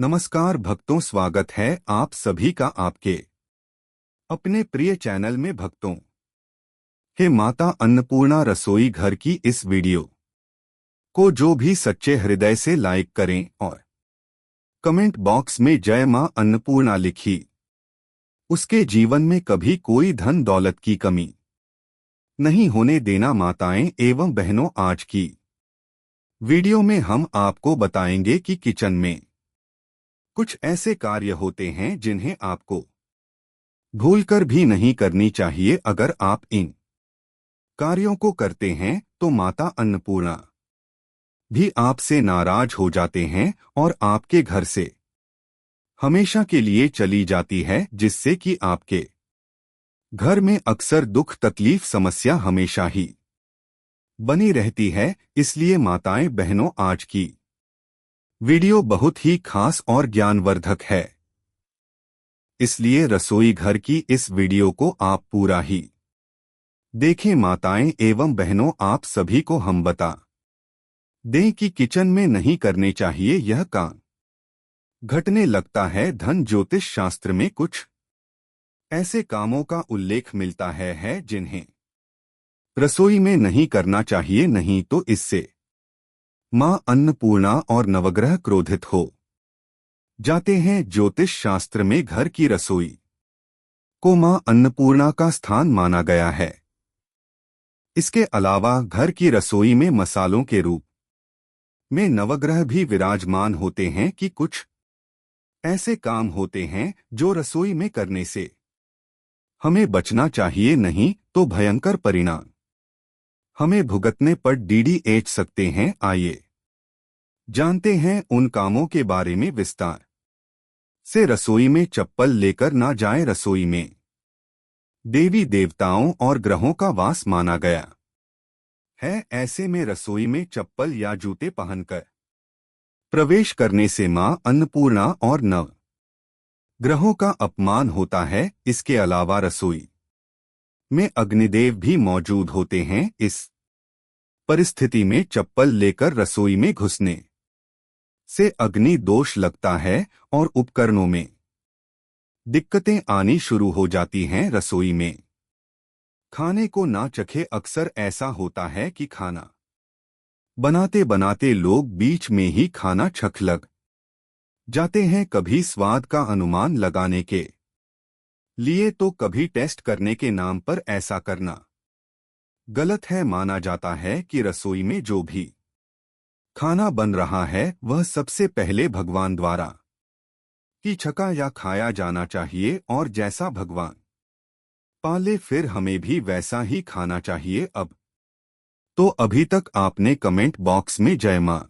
नमस्कार भक्तों, स्वागत है आप सभी का आपके अपने प्रिय चैनल में। भक्तों, हे माता अन्नपूर्णा रसोई घर की इस वीडियो को जो भी सच्चे हृदय से लाइक करें और कमेंट बॉक्स में जय मां अन्नपूर्णा लिखी, उसके जीवन में कभी कोई धन दौलत की कमी नहीं होने देना। माताएं एवं बहनों, आज की वीडियो में हम आपको बताएंगे कि किचन में कुछ ऐसे कार्य होते हैं जिन्हें आपको भूलकर भी नहीं करनी चाहिए। अगर आप इन कार्यों को करते हैं तो माता अन्नपूर्णा भी आपसे नाराज हो जाते हैं और आपके घर से हमेशा के लिए चली जाती है, जिससे कि आपके घर में अक्सर दुख, तकलीफ, समस्या हमेशा ही बनी रहती है। इसलिए माताएं बहनों, आज की वीडियो बहुत ही खास और ज्ञानवर्धक है, इसलिए रसोई घर की इस वीडियो को आप पूरा ही देखें। माताएं एवं बहनों, आप सभी को हम बता दें कि किचन में नहीं करने चाहिए यह काम घटने लगता है। धन ज्योतिष शास्त्र में कुछ ऐसे कामों का उल्लेख मिलता है जिन्हें रसोई में नहीं करना चाहिए, नहीं तो इससे मां अन्नपूर्णा और नवग्रह क्रोधित हो जाते हैं। ज्योतिष शास्त्र में घर की रसोई को मां अन्नपूर्णा का स्थान माना गया है। इसके अलावा घर की रसोई में मसालों के रूप में नवग्रह भी विराजमान होते हैं कि कुछ ऐसे काम होते हैं जो रसोई में करने से हमें बचना चाहिए, नहीं तो भयंकर परिणाम हमें भुगतने पर डीडीएच सकते हैं। आइए जानते हैं उन कामों के बारे में विस्तार से। रसोई में चप्पल लेकर ना जाएं। रसोई में देवी देवताओं और ग्रहों का वास माना गया है, ऐसे में रसोई में चप्पल या जूते पहनकर प्रवेश करने से मां अन्नपूर्णा और नव ग्रहों का अपमान होता है। इसके अलावा रसोई में अग्निदेव भी मौजूद होते हैं। इस परिस्थिति में चप्पल लेकर रसोई में घुसने से अग्नि दोष लगता है और उपकरणों में दिक्कतें आनी शुरू हो जाती हैं। रसोई में खाने को ना चखे। अक्सर ऐसा होता है कि खाना बनाते बनाते लोग बीच में ही खाना चख लग जाते हैं, कभी स्वाद का अनुमान लगाने के लिए तो कभी टेस्ट करने के नाम पर। ऐसा करना गलत है। माना जाता है कि रसोई में जो भी खाना बन रहा है वह सबसे पहले भगवान द्वारा ही छका या खाया जाना चाहिए, और जैसा भगवान पाले फिर हमें भी वैसा ही खाना चाहिए। अब तो अभी तक आपने कमेंट बॉक्स में जय मां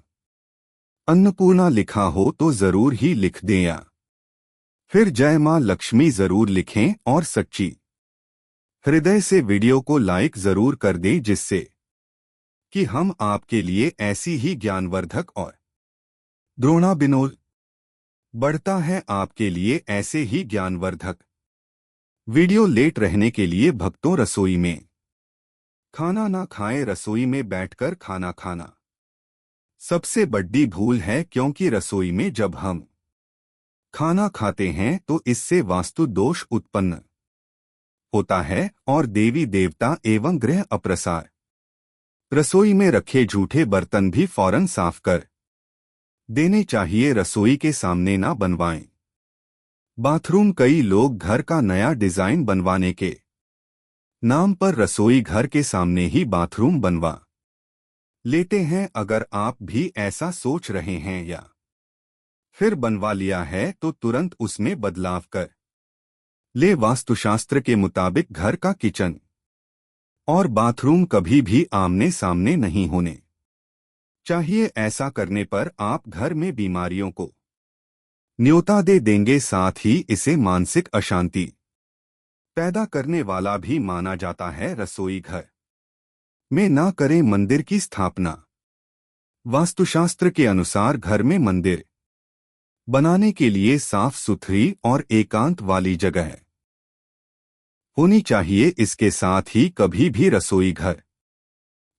अन्नपूर्णा लिखा हो तो जरूर ही लिख दें, या फिर जय मां लक्ष्मी जरूर लिखें, और सच्ची हृदय से वीडियो को लाइक जरूर कर दें, जिससे कि हम आपके लिए ऐसी ही ज्ञानवर्धक और द्रोणाबिनोद बढ़ता है आपके लिए ऐसे ही ज्ञानवर्धक वीडियो लेट रहने के लिए। भक्तों, रसोई में खाना ना खाएं। रसोई में बैठकर खाना खाना सबसे बड़ी भूल है, क्योंकि रसोई में जब हम खाना खाते हैं तो इससे वास्तु दोष उत्पन्न होता है और देवी देवता एवं ग्रह अप्रसार। रसोई में रखे जूठे बर्तन भी फौरन साफ कर देने चाहिए। रसोई के सामने ना बनवाएं। बाथरूम, कई लोग घर का नया डिजाइन बनवाने के नाम पर रसोई घर के सामने ही बाथरूम बनवा लेते हैं। अगर आप भी ऐसा सोच रहे हैं या फिर बनवा लिया है तो तुरंत उसमें बदलाव कर ले। वास्तुशास्त्र के मुताबिक घर का किचन और बाथरूम कभी भी आमने सामने नहीं होने चाहिए। ऐसा करने पर आप घर में बीमारियों को न्योता दे देंगे, साथ ही इसे मानसिक अशांति पैदा करने वाला भी माना जाता है। रसोई घर में ना करें मंदिर की स्थापना। वास्तुशास्त्र के अनुसार घर में मंदिर बनाने के लिए साफ सुथरी और एकांत वाली जगह होनी चाहिए। इसके साथ ही कभी भी रसोई घर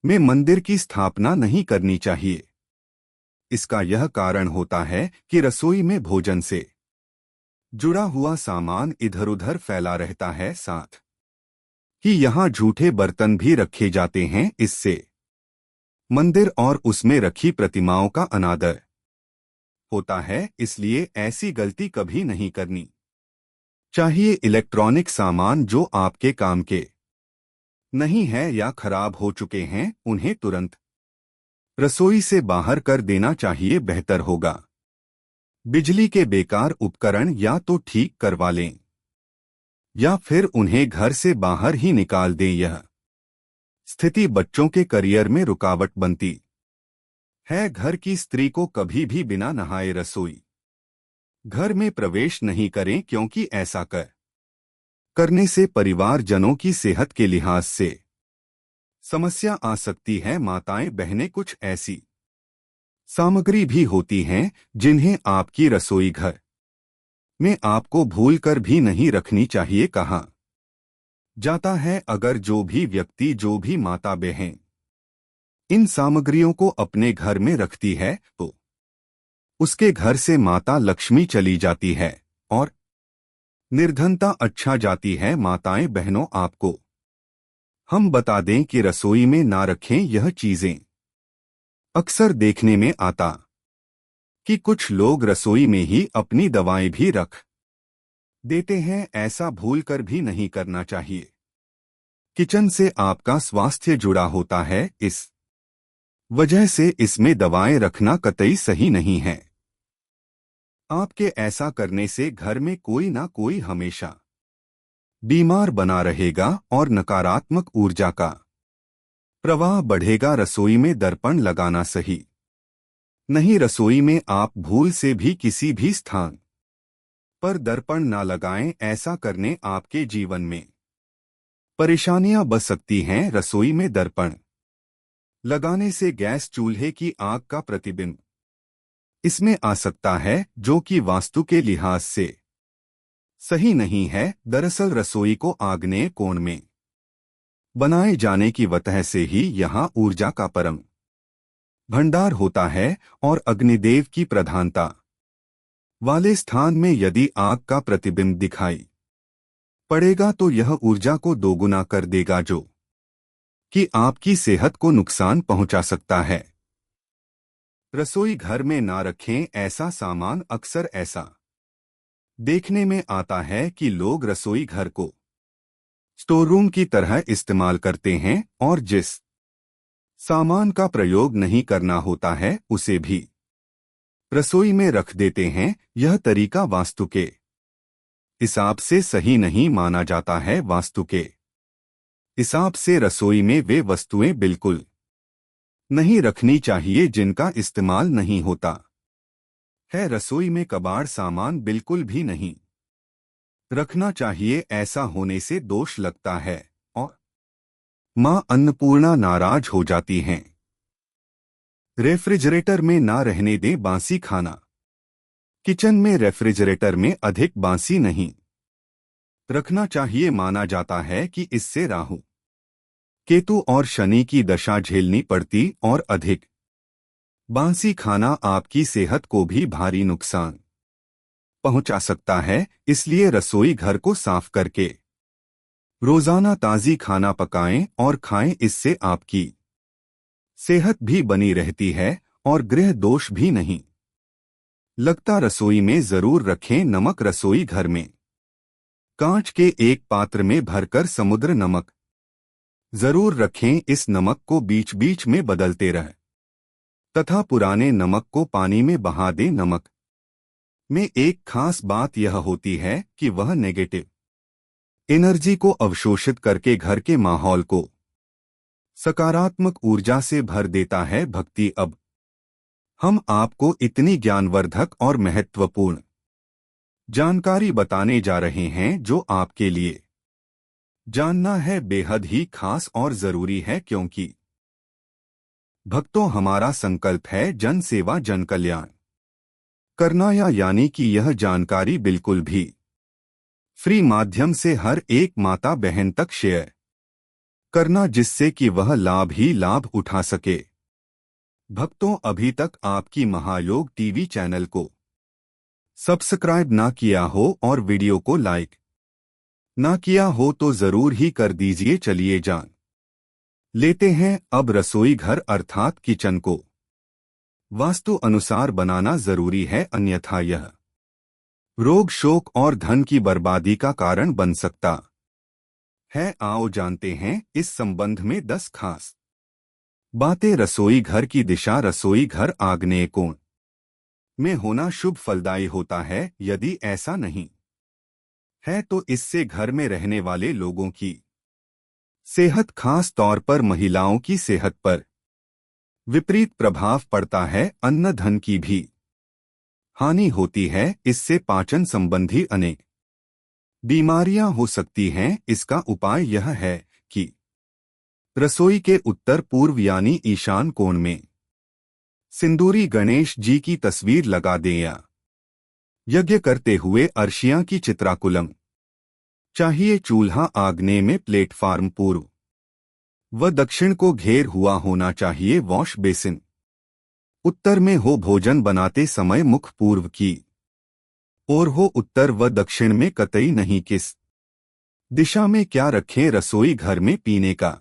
में मंदिर की स्थापना नहीं करनी चाहिए। इसका यह कारण होता है कि रसोई में भोजन से जुड़ा हुआ सामान इधर-उधर फैला रहता है, साथ ही यहाँ झूठे बर्तन भी रखे जाते हैं। इससे मंदिर और उसमें रखी प्रतिमाओं का अनादर होता है, इसलिए ऐसी गलती कभी नहीं करनी चाहिए। इलेक्ट्रॉनिक सामान जो आपके काम के नहीं है या खराब हो चुके हैं, उन्हें तुरंत रसोई से बाहर कर देना चाहिए, बेहतर होगा। बिजली के बेकार उपकरण या तो ठीक करवा लें या फिर उन्हें घर से बाहर ही निकाल दें। यह स्थिति बच्चों के करियर में रुकावट बनती है। घर की स्त्री को कभी भी बिना नहाए रसोई घर में प्रवेश नहीं करें, क्योंकि ऐसा करने से परिवारजनों की सेहत के लिहाज से समस्या आ सकती है। माताएं बहनें, कुछ ऐसी सामग्री भी होती हैं जिन्हें आपकी रसोई घर में आपको भूलकर भी नहीं रखनी चाहिए। कहा जाता है, अगर जो भी माता बहन इन सामग्रियों को अपने घर में रखती है तो उसके घर से माता लक्ष्मी चली जाती है और निर्धनता अच्छा जाती है। माताएं बहनों, आपको हम बता दें कि रसोई में ना रखें यह चीजें। अक्सर देखने में आता कि कुछ लोग रसोई में ही अपनी दवाएं भी रख देते हैं। ऐसा भूलकर भी नहीं करना चाहिए। किचन से आपका स्वास्थ्य जुड़ा होता है, इस वजह से इसमें दवाएं रखना कतई सही नहीं है। आपके ऐसा करने से घर में कोई ना कोई हमेशा बीमार बना रहेगा और नकारात्मक ऊर्जा का प्रवाह बढ़ेगा। रसोई में दर्पण लगाना सही नहीं। रसोई में आप भूल से भी किसी भी स्थान पर दर्पण ना लगाएं। ऐसा करने आपके जीवन में परेशानियां बढ़ सकती हैं। रसोई में दर्पण लगाने से गैस चूल्हे की आग का प्रतिबिंब इसमें आ सकता है, जो कि वास्तु के लिहाज से सही नहीं है। दरअसल रसोई को आग्नेय कोण में बनाए जाने की वजह से ही यहाँ ऊर्जा का परम भंडार होता है और अग्निदेव की प्रधानता वाले स्थान में यदि आग का प्रतिबिंब दिखाई पड़ेगा तो यह ऊर्जा को दोगुना कर देगा, जो कि आपकी सेहत को नुकसान पहुंचा सकता है। रसोई घर में ना रखें ऐसा सामान। अक्सर ऐसा देखने में आता है कि लोग रसोई घर को स्टोर रूम की तरह इस्तेमाल करते हैं और जिस सामान का प्रयोग नहीं करना होता है उसे भी रसोई में रख देते हैं। यह तरीका वास्तु के हिसाब से सही नहीं माना जाता है। वास्तु के हिसाब से रसोई में वे वस्तुएं बिल्कुल नहीं रखनी चाहिए जिनका इस्तेमाल नहीं होता है। रसोई में कबाड़ सामान बिल्कुल भी नहीं रखना चाहिए। ऐसा होने से दोष लगता है और मां अन्नपूर्णा नाराज हो जाती हैं। रेफ्रिजरेटर में ना रहने दें बासी खाना। किचन में रेफ्रिजरेटर में अधिक बासी नहीं रखना चाहिए। माना जाता है कि इससे राहु केतु और शनि की दशा झेलनी पड़ती और अधिक बासी खाना आपकी सेहत को भी भारी नुकसान पहुंचा सकता है। इसलिए रसोई घर को साफ करके रोजाना ताजी खाना पकाएं और खाएं। इससे आपकी सेहत भी बनी रहती है और गृह दोष भी नहीं लगता। रसोई में जरूर रखें नमक। रसोई घर में कांच के एक पात्र में भरकर समुद्र नमक जरूर रखें। इस नमक को बीच बीच में बदलते रहें तथा पुराने नमक को पानी में बहा दें। नमक में एक खास बात यह होती है कि वह नेगेटिव एनर्जी को अवशोषित करके घर के माहौल को सकारात्मक ऊर्जा से भर देता है। भक्ति। अब हम आपको इतनी ज्ञानवर्धक और महत्वपूर्ण जानकारी बताने जा रहे हैं जो आपके लिए जानना है बेहद ही खास और जरूरी है, क्योंकि भक्तों, हमारा संकल्प है जन सेवा जन कल्याण करना, यानी कि यह जानकारी बिल्कुल भी फ्री माध्यम से हर एक माता बहन तक शेयर करना, जिससे कि वह लाभ ही लाभ उठा सके। भक्तों, अभी तक आपकी महायोग टीवी चैनल को सब्सक्राइब ना किया हो और वीडियो को लाइक ना किया हो तो जरूर ही कर दीजिए। चलिए जान लेते हैं अब रसोई घर अर्थात किचन को वास्तु अनुसार बनाना जरूरी है, अन्यथा यह रोग, शोक और धन की बर्बादी का कारण बन सकता है। आओ जानते हैं इस संबंध में 10 खास बातें। रसोई घर की दिशा। रसोई घर आग्नेय कोण में होना शुभ फलदायी होता है। यदि ऐसा नहीं है तो इससे घर में रहने वाले लोगों की सेहत, खास तौर पर महिलाओं की सेहत पर विपरीत प्रभाव पड़ता है। अन्न धन की भी हानि होती है। इससे पाचन संबंधी अनेक बीमारियां हो सकती हैं। इसका उपाय यह है कि रसोई के उत्तर पूर्व यानी ईशान कोण में सिंदूरी गणेश जी की तस्वीर लगा दें या यज्ञ करते हुए अर्शियां की चित्राकुलम चाहिए। चूल्हा आग्नेय में प्लेटफार्म पूर्व व दक्षिण को घेर हुआ होना चाहिए। वॉश बेसिन उत्तर में हो। भोजन बनाते समय मुख पूर्व की ओर हो। उत्तर व दक्षिण में कतई नहीं। किस दिशा में क्या रखें? रसोई घर में पीने का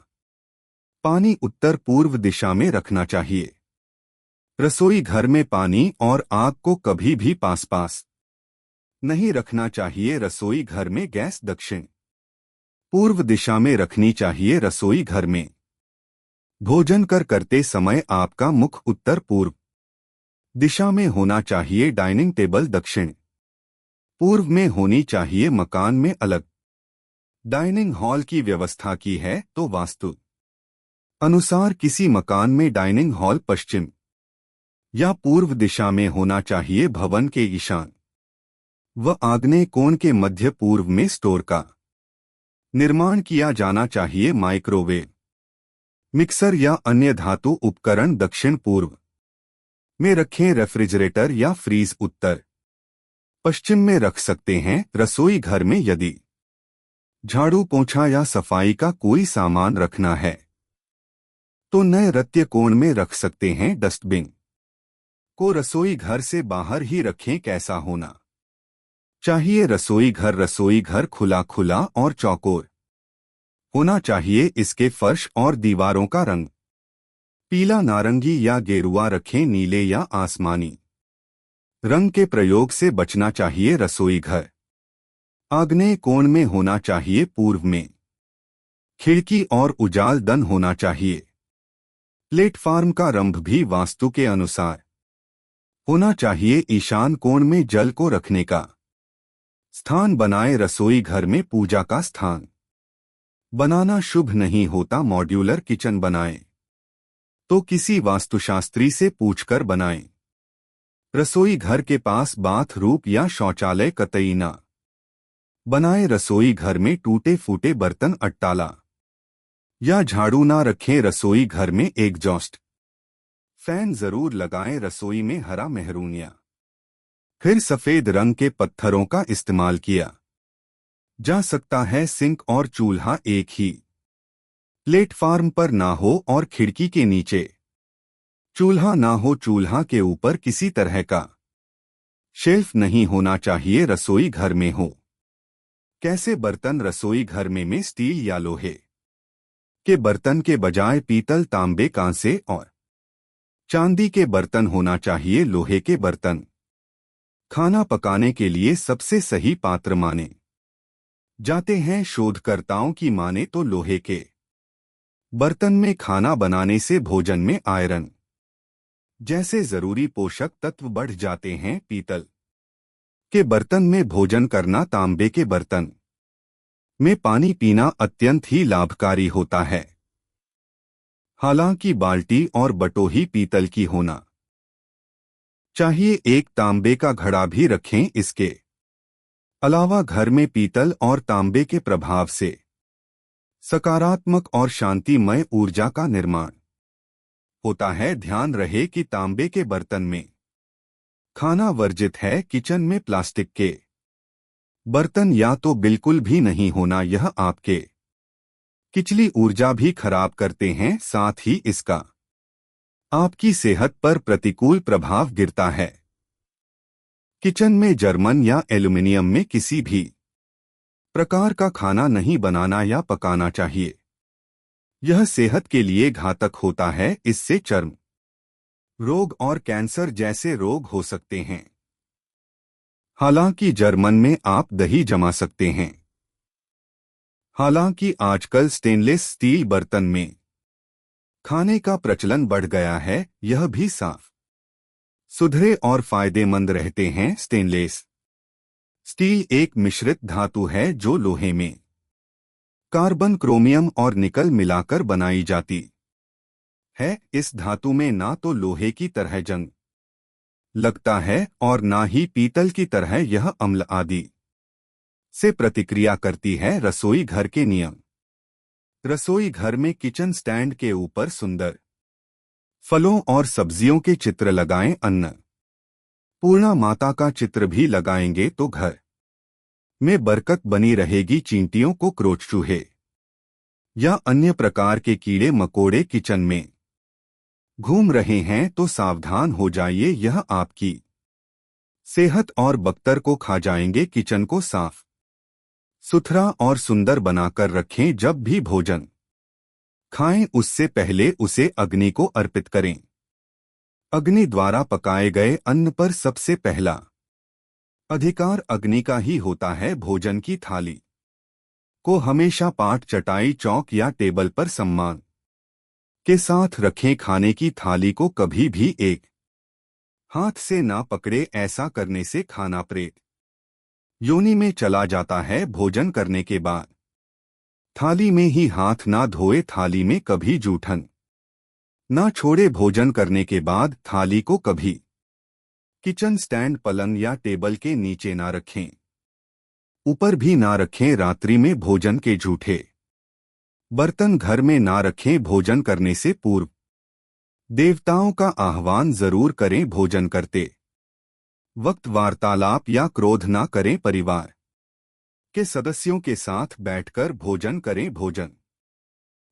पानी उत्तर पूर्व दिशा में रखना चाहिए। रसोई घर में पानी और आग को कभी भी पास पास नहीं रखना चाहिए। रसोई घर में गैस दक्षिण पूर्व दिशा में रखनी चाहिए। रसोई घर में भोजन करते समय आपका मुख उत्तर पूर्व दिशा में होना चाहिए। डाइनिंग टेबल दक्षिण पूर्व में होनी चाहिए। मकान में अलग डाइनिंग हॉल की व्यवस्था की है तो वास्तु अनुसार किसी मकान में डाइनिंग हॉल पश्चिम या पूर्व दिशा में होना चाहिए। भवन के ईशान व आग्नेय कोण के मध्य पूर्व में स्टोर का निर्माण किया जाना चाहिए। माइक्रोवेव, मिक्सर या अन्य धातु उपकरण दक्षिण पूर्व में रखें। रेफ्रिजरेटर या फ्रीज उत्तर पश्चिम में रख सकते हैं। रसोई घर में यदि झाड़ू, पोंछा या सफाई का कोई सामान रखना है तो नैऋत्य कोण में रख सकते हैं। डस्टबिन को रसोई घर से बाहर ही रखें। कैसा होना चाहिए रसोई घर? रसोई घर खुला खुला और चौकोर होना चाहिए। इसके फर्श और दीवारों का रंग पीला, नारंगी या गेरुआ रखें। नीले या आसमानी रंग के प्रयोग से बचना चाहिए। रसोई घर आग्नेय कोण में होना चाहिए। पूर्व में खिड़की और उजाल दन होना चाहिए। प्लेटफार्म का रंभ भी वास्तु के अनुसार होना चाहिए। ईशान कोण में जल को रखने का स्थान बनाए। रसोई घर में पूजा का स्थान बनाना शुभ नहीं होता। मॉड्यूलर किचन बनाएं तो किसी वास्तुशास्त्री से पूछकर बनाएं। रसोई घर के पास बाथरूम या शौचालय कतई न बनाएं। रसोई घर में टूटे फूटे बर्तन, अट्टाला या झाड़ू ना रखें। रसोई घर में एग्जॉस्ट फैन जरूर लगाएं। रसोई में हरा, मेहरून या फिर सफेद रंग के पत्थरों का इस्तेमाल किया जा सकता है। सिंक और चूल्हा एक ही प्लेटफार्म पर ना हो और खिड़की के नीचे चूल्हा ना हो। चूल्हा के ऊपर किसी तरह का शेल्फ नहीं होना चाहिए। रसोई घर में हो कैसे बर्तन? रसोई घर में स्टील या लोहे के बर्तन के बजाय पीतल, तांबे, कांसे और चांदी के बर्तन होना चाहिए। लोहे के बर्तन खाना पकाने के लिए सबसे सही पात्र माने जाते हैं। शोधकर्ताओं की माने तो लोहे के बर्तन में खाना बनाने से भोजन में आयरन जैसे जरूरी पोषक तत्व बढ़ जाते हैं। पीतल के बर्तन में भोजन करना, तांबे के बर्तन में पानी पीना अत्यंत ही लाभकारी होता है। हालांकि बाल्टी और बटोही पीतल की होना चाहिए। एक तांबे का घड़ा भी रखें। इसके अलावा घर में पीतल और तांबे के प्रभाव से सकारात्मक और शांतिमय ऊर्जा का निर्माण होता है। ध्यान रहे कि तांबे के बर्तन में खाना वर्जित है। किचन में प्लास्टिक के बर्तन या तो बिल्कुल भी नहीं होना। यह आपके किचली ऊर्जा भी खराब करते हैं, साथ ही इसका आपकी सेहत पर प्रतिकूल प्रभाव गिरता है। किचन में जर्मन या एल्युमिनियम में किसी भी प्रकार का खाना नहीं बनाना या पकाना चाहिए। यह सेहत के लिए घातक होता है। इससे चर्म रोग और कैंसर जैसे रोग हो सकते हैं। हालांकि जर्मन में आप दही जमा सकते हैं। हालांकि आजकल स्टेनलेस स्टील बर्तन में खाने का प्रचलन बढ़ गया है, यह भी साफ सुथरे और फायदेमंद रहते हैं। स्टेनलेस स्टील एक मिश्रित धातु है जो लोहे में कार्बन, क्रोमियम और निकल मिलाकर बनाई जाती है। इस धातु में ना तो लोहे की तरह जंग लगता है और ना ही पीतल की तरह यह अम्ल आदि से प्रतिक्रिया करती है। रसोई घर के नियम। रसोई घर में किचन स्टैंड के ऊपर सुंदर फलों और सब्जियों के चित्र लगाएं। अन्न पूर्णा माता का चित्र भी लगाएंगे तो घर में बरकत बनी रहेगी। चींटियों को क्रोच, चूहे या अन्य प्रकार के कीड़े मकोड़े किचन में घूम रहे हैं तो सावधान हो जाइए, यह आपकी सेहत और बख्तर को खा जाएंगे। किचन को साफ सुथरा और सुंदर बनाकर रखें। जब भी भोजन खाएं उससे पहले उसे अग्नि को अर्पित करें। अग्नि द्वारा पकाए गए अन्न पर सबसे पहला अधिकार अग्नि का ही होता है। भोजन की थाली को हमेशा पाट, चटाई, चौक या टेबल पर सम्मान के साथ रखें। खाने की थाली को कभी भी एक हाथ से ना पकड़े। ऐसा करने से खाना प्रेत योनि में चला जाता है। भोजन करने के बाद थाली में ही हाथ ना धोए। थाली में कभी जूठन ना छोड़े। भोजन करने के बाद थाली को कभी किचन स्टैंड, पलंग या टेबल के नीचे ना रखें, ऊपर भी ना रखें। रात्रि में भोजन के जूठे बर्तन घर में ना रखें। भोजन करने से पूर्व देवताओं का आह्वान जरूर करें। भोजन करते वक्त वार्तालाप या क्रोध ना करें। परिवार के सदस्यों के साथ बैठकर भोजन करें। भोजन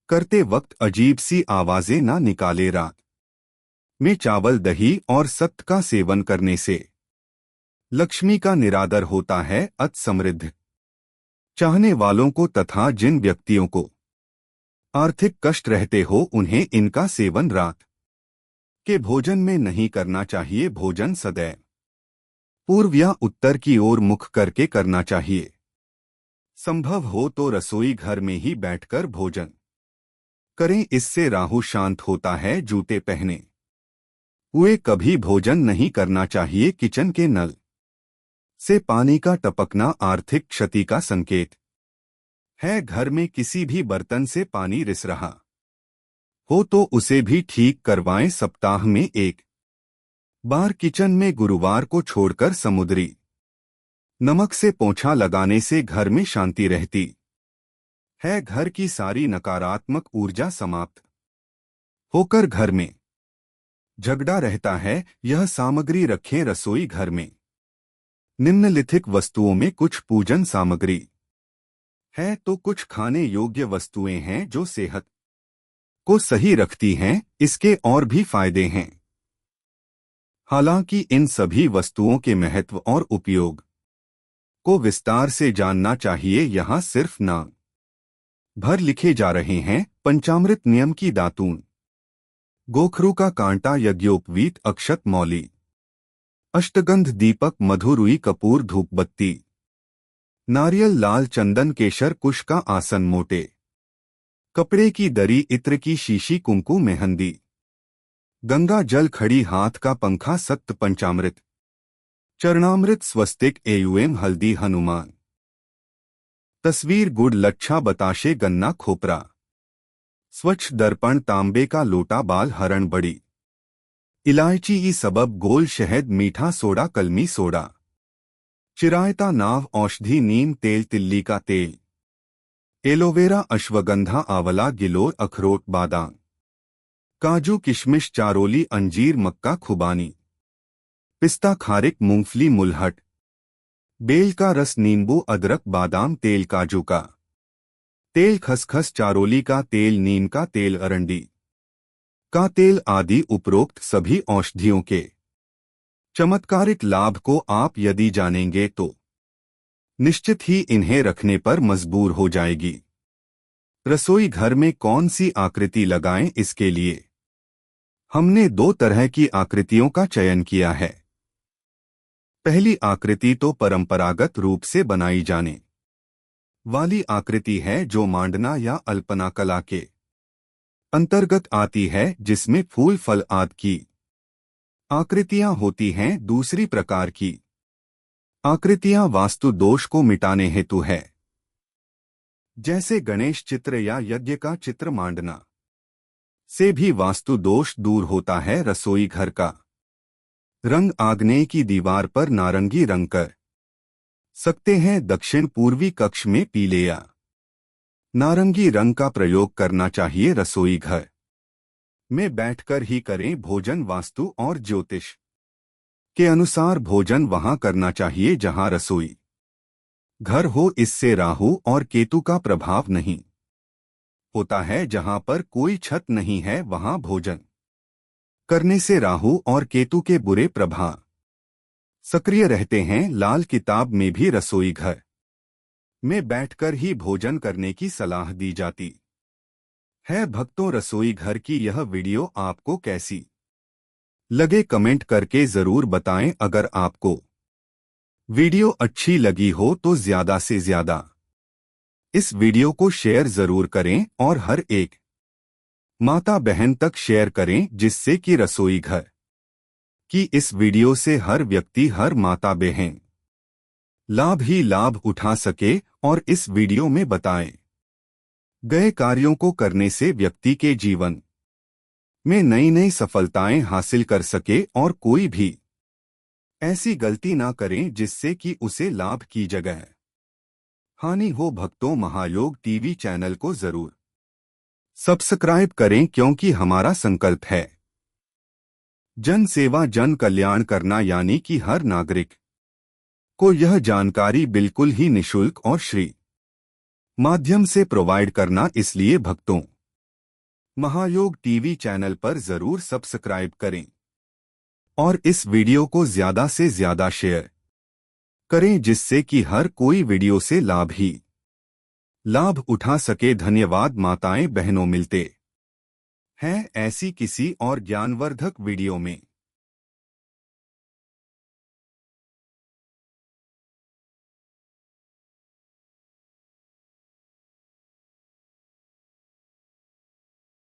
करते वक्त अजीब सी आवाजें ना निकाले। रात में चावल, दही और सत्त का सेवन करने से लक्ष्मी का निरादर होता है। अति समृद्ध चाहने वालों को तथा जिन व्यक्तियों को आर्थिक कष्ट रहते हो उन्हें इनका सेवन रात के भोजन में नहीं करना चाहिए। भोजन सदैव पूर्व या उत्तर की ओर मुख करके करना चाहिए। संभव हो तो रसोई घर में ही बैठकर भोजन करें, इससे राहु शांत होता है। जूते पहने हुए कभी भोजन नहीं करना चाहिए। किचन के नल से पानी का टपकना आर्थिक क्षति का संकेत है। घर में किसी भी बर्तन से पानी रिस रहा हो तो उसे भी ठीक करवाएं। सप्ताह में एक बार किचन में गुरुवार को छोड़कर समुद्री नमक से पोंछा लगाने से घर में शांति रहती है। घर की सारी नकारात्मक ऊर्जा समाप्त होकर घर में झगड़ा रहता है। यह सामग्री रखें रसोई घर में। निम्नलिखित वस्तुओं में कुछ पूजन सामग्री है तो कुछ खाने योग्य वस्तुएं हैं जो सेहत को सही रखती हैं। इसके और भी फायदे हैं। हालांकि इन सभी वस्तुओं के महत्व और उपयोग को विस्तार से जानना चाहिए। यहाँ सिर्फ नाम भर लिखे जा रहे हैं। पंचामृत नियम की दातून, गोखरू का कांटा, यज्ञोपवीत, अक्षत मौली, अष्टगंध, दीपक, मधु, रुई, कपूर, धूपबत्ती, नारियल, लाल चंदन, केशर, कुश का आसन, मोटे कपड़े की दरी, इत्र की शीशी, कुंकू, मेहंदी, गंगा जल, खड़ी हाथ का पंखा, सत्त, पंचामृत, चरणामृत, स्वस्तिक, एयूएम, हल्दी, हनुमान तस्वीर, गुड़, लच्छा, बताशे, गन्ना, खोपरा, स्वच्छ दर्पण, तांबे का लोटा, बाल, हरण, बड़ी इलायची, ई सबब, गोल, शहद, मीठा सोडा, कलमी सोडा, चिरायता, नाव, औषधि, नीम तेल, तिल्ली का तेल, एलोवेरा, अश्वगंधा, आंवला, गिलोर, अखरोट, बादाम, काजू, किशमिश, चारोली, अंजीर, मक्का, खुबानी, पिस्ता, खारिक, मूंगफली, मुलहट, बेल का रस, नींबू, अदरक, बादाम तेल, काजू का तेल, खसखस, चारोली का तेल, नीम का तेल, अरंडी, का तेल आदि उपरोक्त सभी औषधियों के चमत्कारिक लाभ को आप यदि जानेंगे तो निश्चित ही इन्हें रखने पर मजबूर हो जाएगी। रसोई घर में कौन सी आकृति लगाएं, इसके लिए हमने 2 तरह की आकृतियों का चयन किया है। पहली आकृति तो परंपरागत रूप से बनाई जाने वाली आकृति है, जो मांडना या अल्पना कला के अंतर्गत आती है, जिसमें फूल फल आदि की आकृतियां होती हैं। दूसरी प्रकार की आकृतियां वास्तु दोष को मिटाने हेतु है, जैसे गणेश चित्र या यज्ञ का चित्र मांडना से भी वास्तु दोष दूर होता है। रसोई घर का रंग आग्नेय की दीवार पर नारंगी रंग कर सकते हैं। दक्षिण पूर्वी कक्ष में पीले या नारंगी रंग का प्रयोग करना चाहिए। रसोई घर में बैठकर ही करें भोजन। वास्तु और ज्योतिष के अनुसार भोजन वहां करना चाहिए जहां रसोई घर हो। इससे राहु और केतु का प्रभाव नहीं होता है। जहां पर कोई छत नहीं है, वहां भोजन करने से राहु और केतु के बुरे प्रभाव सक्रिय रहते हैं। लाल किताब में भी रसोई घर में बैठकर ही भोजन करने की सलाह दी जाती है। भक्तों, रसोई घर की यह वीडियो आपको कैसी लगे कमेंट करके जरूर बताएं। अगर आपको वीडियो अच्छी लगी हो तो ज्यादा से ज्यादा इस वीडियो को शेयर जरूर करें और हर एक माता बहन तक शेयर करें, जिससे कि रसोई घर की इस वीडियो से हर व्यक्ति, हर माता बहन लाभ ही लाभ उठा सके और इस वीडियो में बताएं गए कार्यों को करने से व्यक्ति के जीवन में नई नई सफलताएं हासिल कर सके और कोई भी ऐसी गलती ना करें जिससे कि उसे लाभ की जगह हानि हो। भक्तों, महायोग टीवी चैनल को जरूर सब्सक्राइब करें, क्योंकि हमारा संकल्प है जन सेवा जन कल्याण करना, यानी कि हर नागरिक को यह जानकारी बिल्कुल ही निशुल्क और श्री माध्यम से प्रोवाइड करना। इसलिए भक्तों, महायोग टीवी चैनल पर जरूर सब्सक्राइब करें और इस वीडियो को ज्यादा से ज्यादा शेयर करें, जिससे कि हर कोई वीडियो से लाभ ही लाभ उठा सके। धन्यवाद माताएं बहनों, मिलते हैं ऐसी किसी और ज्ञानवर्धक वीडियो में।